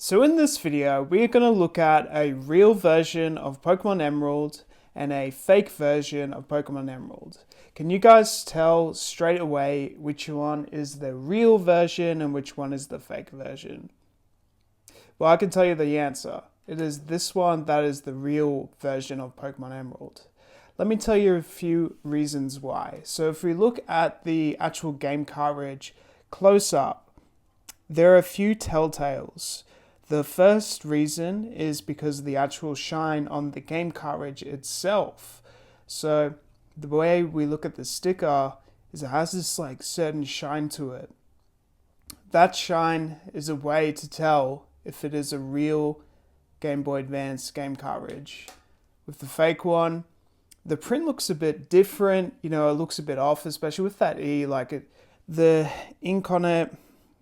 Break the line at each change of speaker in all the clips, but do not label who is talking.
So in this video, we're going to look at a real version of Pokemon Emerald and a fake version of Pokemon Emerald. Can you guys tell straight away which one is the real version and which one is the fake version? Well, I can tell you the answer. It is this one that is the real version of Pokemon Emerald. Let me tell you a few reasons why. So if we look at the actual game cartridge close up, there are a few telltales. The first reason is because of the actual shine on the game cartridge itself. So the way we look at the sticker is it has this certain shine to it. That shine is a way to tell if it is a real Game Boy Advance game cartridge. With the fake one, the print looks a bit different, it looks a bit off, especially with that E, the ink on it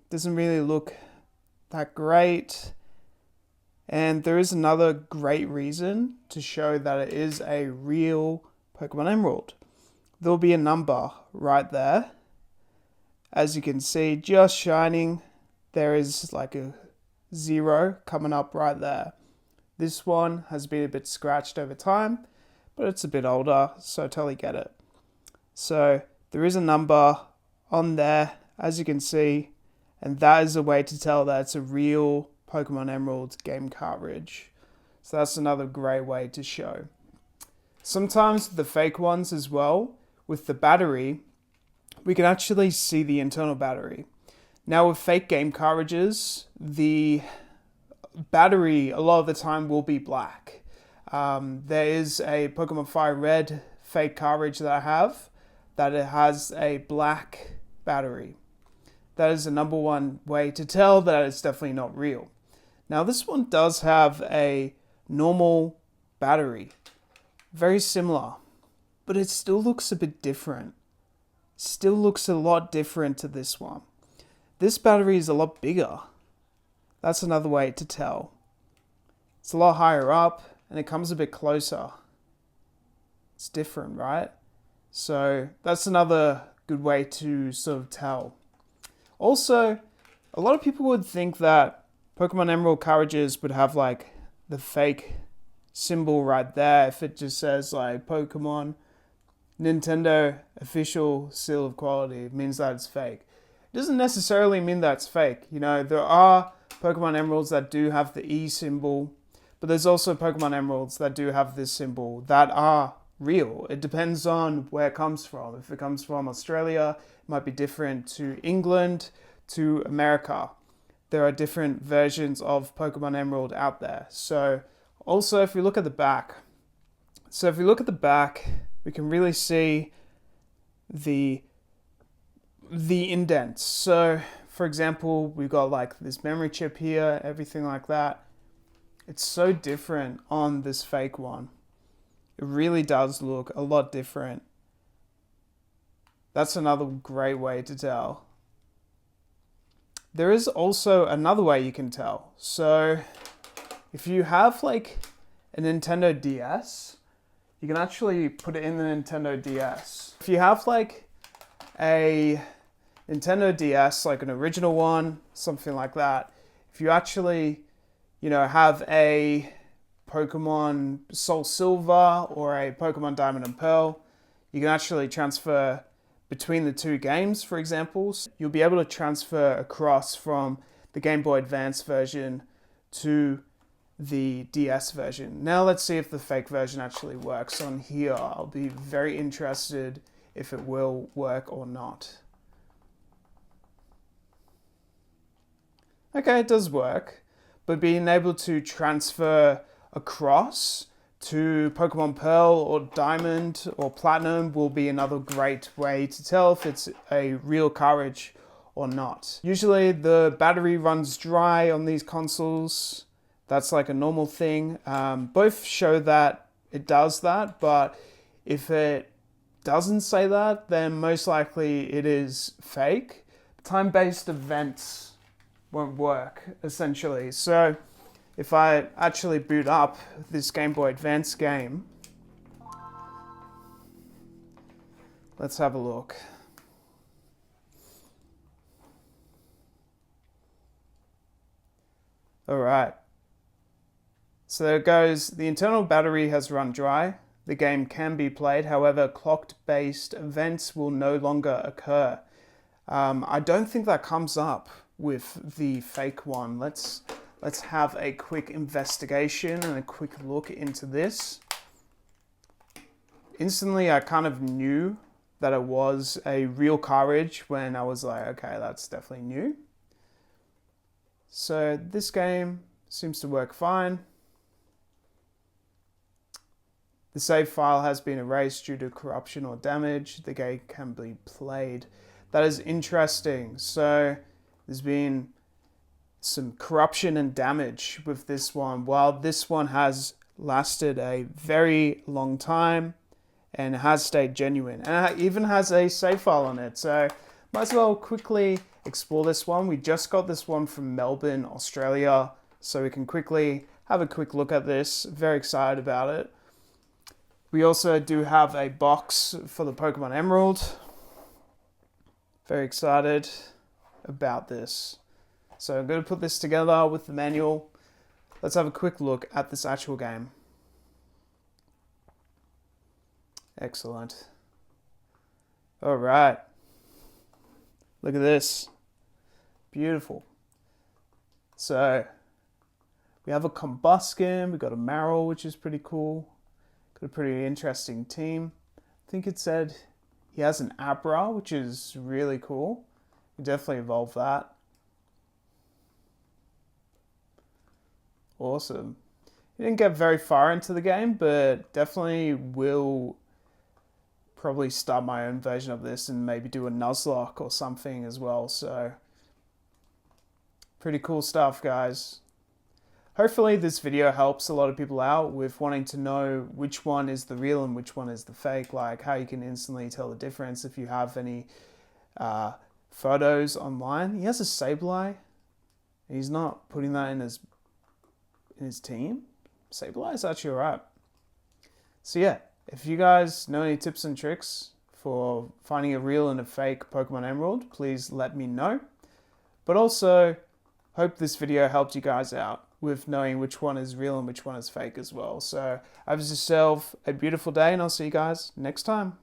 doesn't really look that great. And there is another great reason to show that it is a real Pokemon Emerald. There'll be a number right there. As you can see, just shining, there is a 0 coming up right there. This one has been a bit scratched over time, but it's a bit older, so I totally get it. So there is a number on there, as you can see, and that is a way to tell that it's a real Pokemon Emerald game cartridge. So that's another great way to show. Sometimes the fake ones as well, with the battery, we can actually see the internal battery. Now with fake game cartridges, the battery a lot of the time will be black. There is a Pokemon Fire Red fake cartridge that I have that it has a black battery. That is the number one way to tell that it's definitely not real. Now this one does have a normal battery, very similar, but it still looks a bit different. Still looks a lot different to this one. This battery is a lot bigger. That's another way to tell. It's a lot higher up and it comes a bit closer. It's different, right? So that's another good way to sort of tell. Also, a lot of people would think that Pokemon Emerald cartridges would have the fake symbol right there if it just says Pokemon Nintendo official seal of quality. It means that it's fake. It doesn't necessarily mean that it's fake. There are Pokemon Emeralds that do have the E symbol, but there's also Pokemon Emeralds that do have this symbol that are real. It depends on where it comes from. If it comes from Australia, it might be different to England, to America. There are different versions of Pokemon Emerald out there. So also if we look at the back, we can really see the indents. So for example, we've got this memory chip here, everything like that. It's so different on this fake one. It really does look a lot different. That's another great way to tell. There is also another way you can tell. So if you have a Nintendo DS, you can actually put it in the Nintendo DS. If you have a Nintendo DS, an original one, something like that, if you actually, have a Pokemon Soul Silver or a Pokemon Diamond and Pearl, you can actually transfer between the two games, for example. You'll be able to transfer across from the Game Boy Advance version to the DS version. Now let's see if the fake version actually works on here. I'll be very interested if it will work or not. Okay, it does work, but being able to transfer across to Pokemon Pearl or Diamond or Platinum will be another great way to tell if it's a real cartridge or not. Usually the battery runs dry on these consoles. That's a normal thing. Both show that it does that, but if it doesn't say that, then most likely it is fake. Time-based events won't work, essentially. So if I actually boot up this Game Boy Advance game, let's have a look. All right. So there it goes. The internal battery has run dry. The game can be played, however, clock-based events will no longer occur. I don't think that comes up with the fake one. Let's have a quick investigation and a quick look into this. Instantly, I kind of knew that it was a real cartridge when I was like, okay, that's definitely new. So this game seems to work fine. The save file has been erased due to corruption or damage. The game can be played. That is interesting. So there's been some corruption and damage with this one. While this one has lasted a very long time and has stayed genuine. And it even has a save file on it. So might as well quickly explore this one. We just got this one from Melbourne, Australia. So we can quickly have a quick look at this. Very excited about it. We also do have a box for the Pokemon Emerald. Very excited about this. So I'm going to put this together with the manual. Let's have a quick look at this actual game. Excellent. All right. Look at this. Beautiful. So we have a Combuskin. We've got a Marill, which is pretty cool. Got a pretty interesting team. I think it said he has an Abra, which is really cool. We definitely evolve that. Awesome. He didn't get very far into the game, but definitely will probably start my own version of this and maybe do a Nuzlocke or something as well. So pretty cool stuff, guys. Hopefully this video helps a lot of people out with wanting to know which one is the real and which one is the fake, like how you can instantly tell the difference if you have any photos online. He has a Sableye. He's not putting that in his team. Sableye is actually alright. So yeah, if you guys know any tips and tricks for finding a real and a fake Pokemon Emerald, please let me know. But also, hope this video helped you guys out with knowing which one is real and which one is fake as well. So have yourself a beautiful day, and I'll see you guys next time.